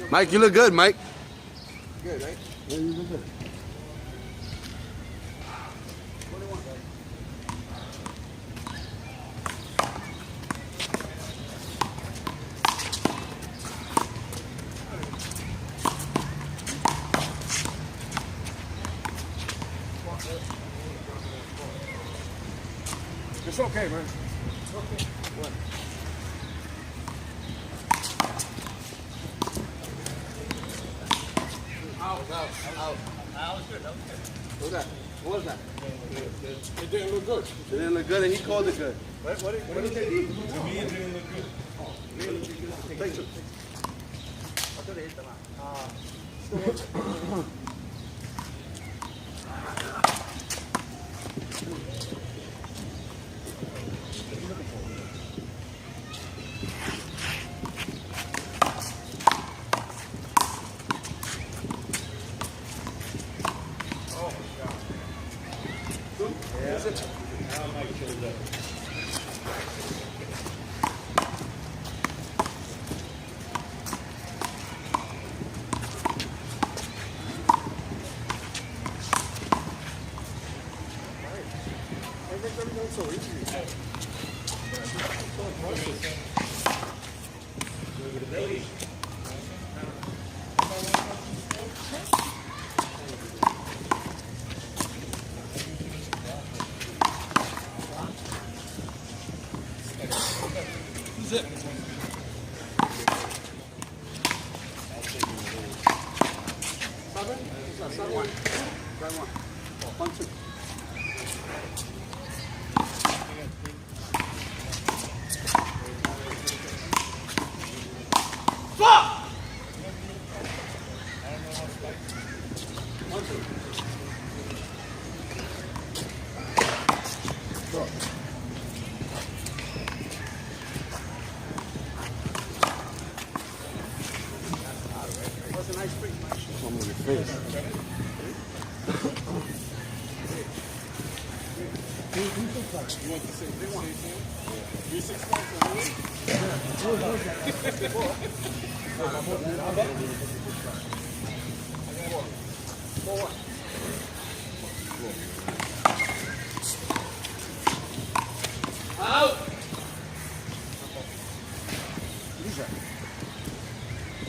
Mike, you look good, Mike. Good, right? Yeah, you look good. What do you want, guys? It's okay, man. It's okay. What? Out. That was good. What was that? What was that? It didn't look good. It didn't look good, and he called it good. What did you say? To me, it didn't look good. Take two. I thought they hit the line. Everything's so easy. Seven? What's that? 7-1. 7-1. 1-2. That's a nice free. Come on, your face. You want the same? They want 3-6 points.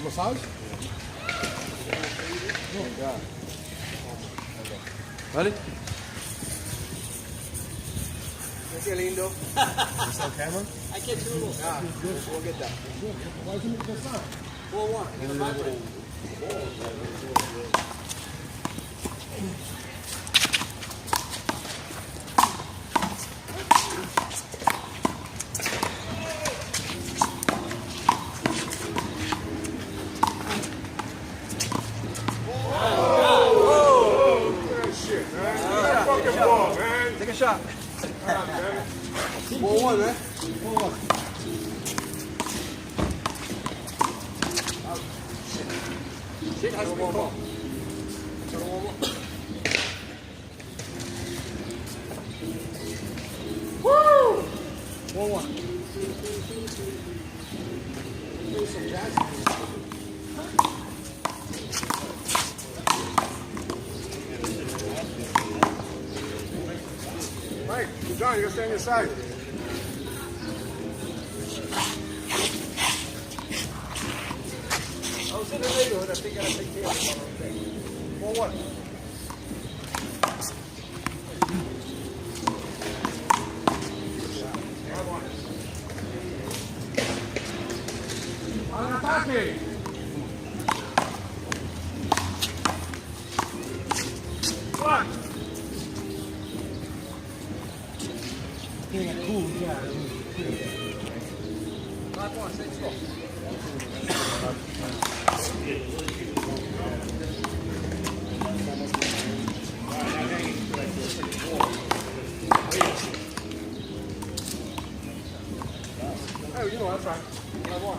Massage? Oh, God. Ready? Qué lindo. It's on camera? I can't do it. Ah, we'll get that. Why is it this time? 4-1. Get a vibrate. Take a shot. 4-1, man. 4-1. Shit has to be called. Woo! 4-1. Do some jazz. Mike, good job. You gotta stay on your side. I was in the neighborhood. I think I gotta take care of it. 4-1. Al ataque. One. Yeah, cool, yeah. 5-1. Stay slow. Oh, you know, that's right. 5-1.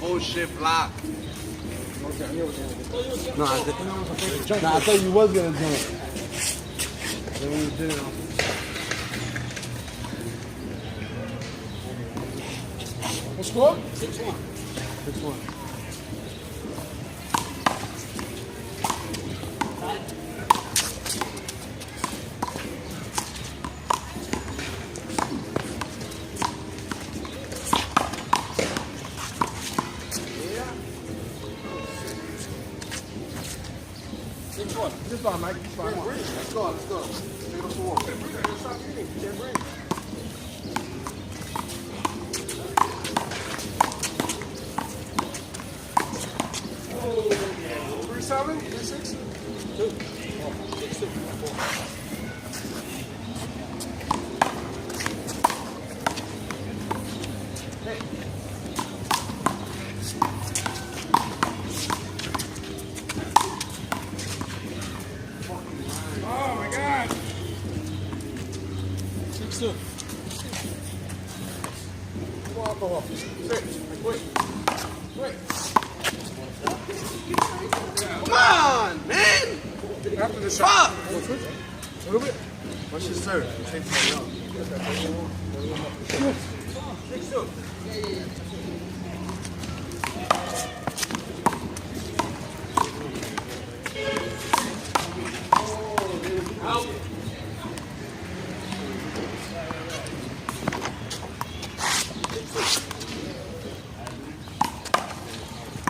Bullshit block. No, I thought you was gonna jump. Then when you did it, what score? 6-1. 6-1. Just fine, Mike. Just fine. Let's go. Let's go. Take us to war. Stop eating. You can't breathe. Oh, 3-7? 3-6? 2. 6-2. Oh my God. 6-2. Come on, alcohol. 6. Quick. Quick. Come on, man. After the shot. Fuck. A little bit. What's your serve? Take it out. 6-2. Out.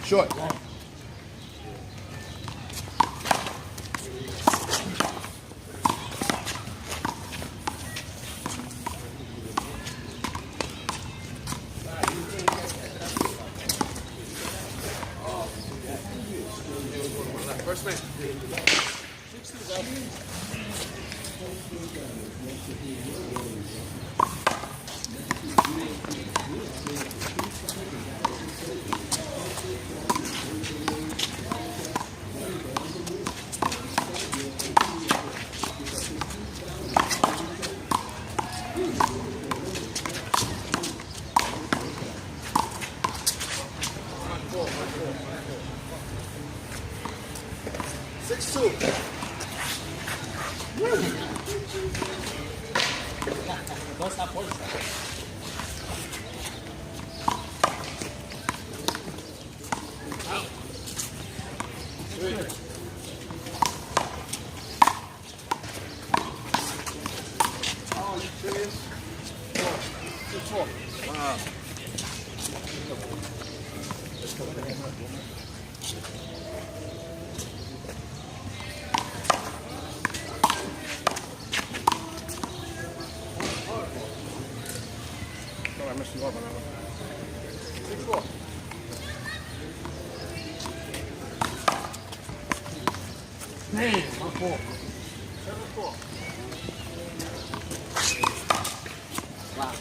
Short. First man. 60s out. Wow. I messed you up on that one. 6-4. Damn, my fault. 7-4. Wow.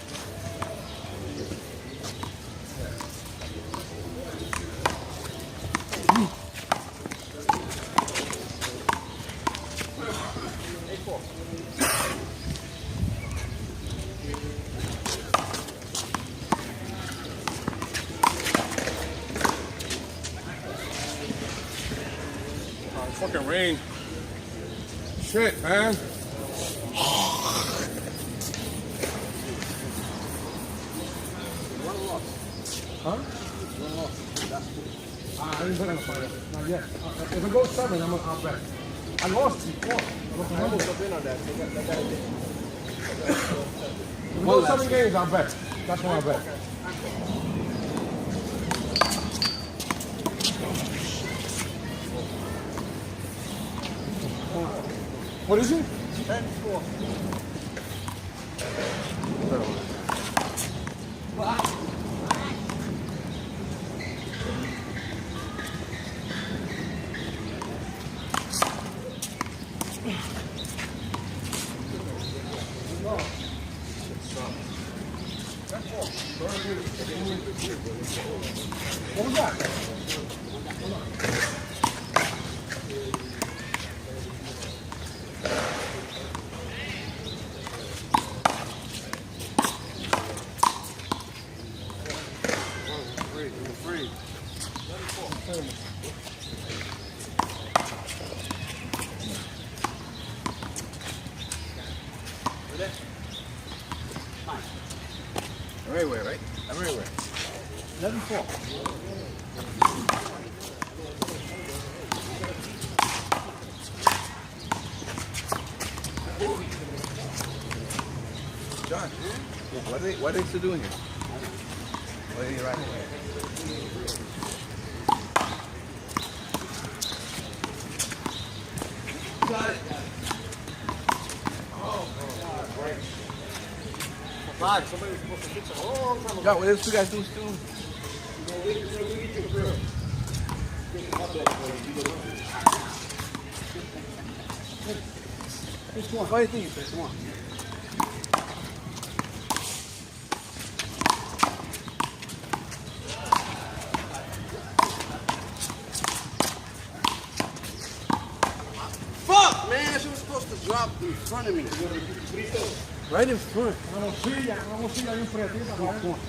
Fucking rain. Shit, man. Huh? I didn't bet on the fighter. Not yet. If it goes 7, I'll bet. I lost before. I almost have been on that. If it goes 7 games, I'll bet. That's when I'll bet. What is it? 10-4. What was that? range. Everywhere, right? Everywhere. 11-4. John, what are they still doing here? What are you right here? Got it. Five. Somebody was supposed to fix it a long time ago. John, what are those two guys doing still? What do you think? Come on. Fuck, man! That shit was supposed to drop in front of me. Right in front. Vamos, siga ahí enfrente. Come on.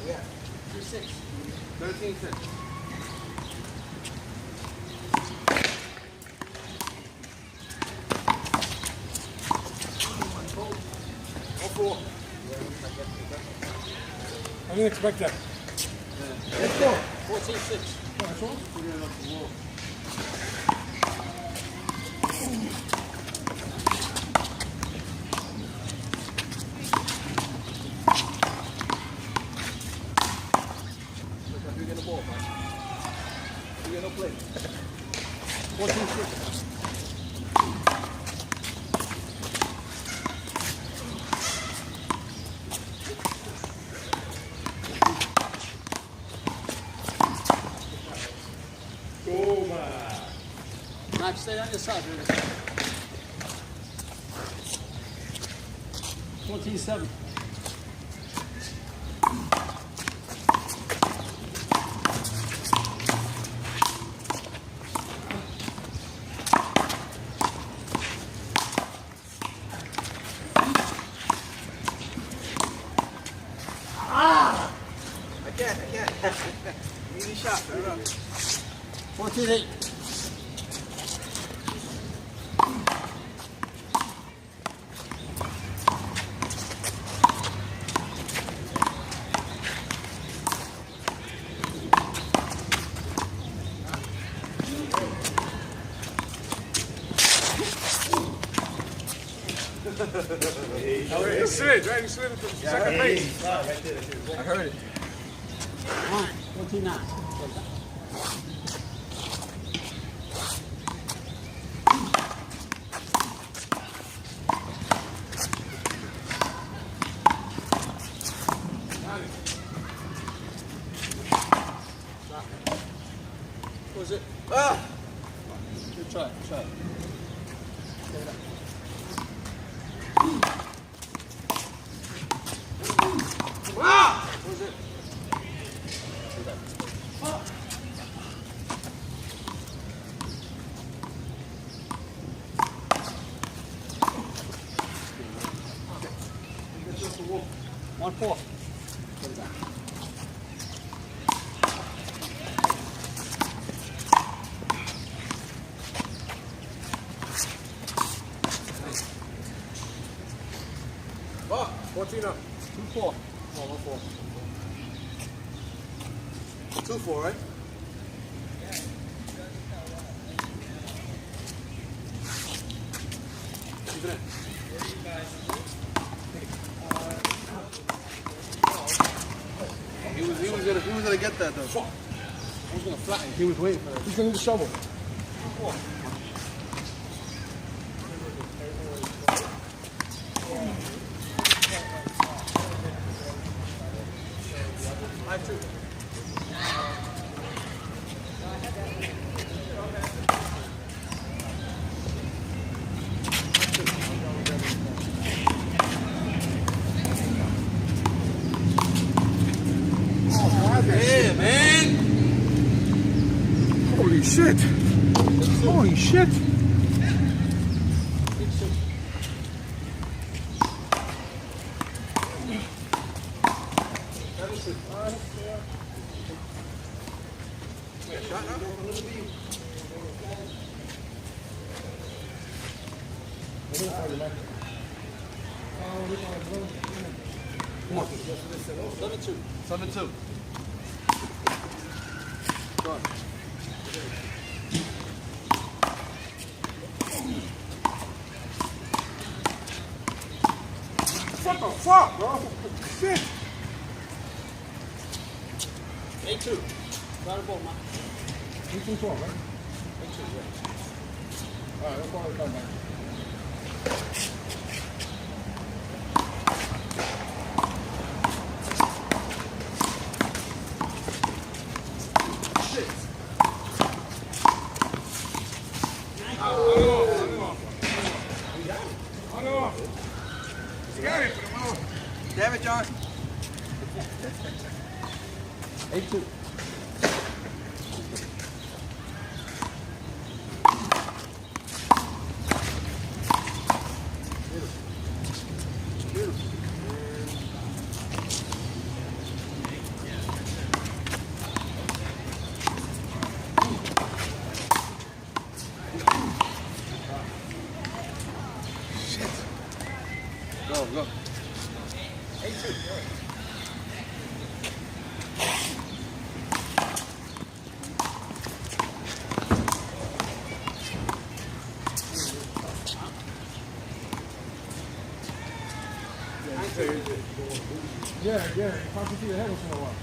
Yeah. 13 cents. I didn't expect that. Let's go. 14-6. You get the ball, man. You get no play. 14-6. Max, stay on your side, man. 14-7. I can't. Easy shot, turn it up. 14-8. He slid, right? He slid into second base. I heard it. 14-9. What was it? Ah! Good try. Ah! What was it? One 4. Oh, 14 up. 2-4. 2-4, right? He was gonna get that though. He was gonna flatten. He was waiting for that. He's gonna need a shovel. Yeah, man. Holy shit. Holy shit. Come on. 7-2. 7-2. Go on. What the fuck, bro? Shit. 8-2. Try the ball, man. 18-12, right? 18, yeah. All right, let's call it come back. Damn it, John. 8-2. Go, go. 8-2. Yeah, yeah. Concentrate your head once in a while.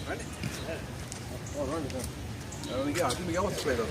Ready? Oh, run it down. I think we got one to play though.